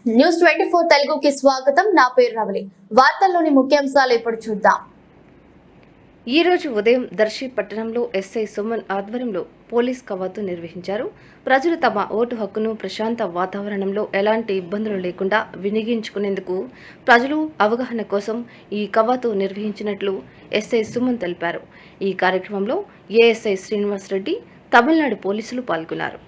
News 24 తెలుగుకి స్వాగతం. నా పేరు రవలి. వార్తల్లోని ముఖ్యాంశాలు ఇప్పుడు చూద్దాం. ఈ రోజు ఉదయం దర్శి పట్టణంలో ఎస్ఐ సుమన్ ఆధ్వర్యంలో పోలీస్ కవాతు నిర్వహించారు. ప్రజలు తమ ఓటు హక్కును ప్రశాంత వాతావరణంలో ఎలాంటి ఇబ్బందులు లేకుండా వినియోగించుకునేందుకు ప్రజలు అవగాహన కోసం ఈ కవాతు నిర్వహించినట్లు ఎస్ఐ సుమన్ తెలిపారు. ఈ కార్యక్రమంలో ఏఎస్ఐ శ్రీనివాస్ రెడ్డి, తమిళనాడు పోలీసులు పాల్గొన్నారు.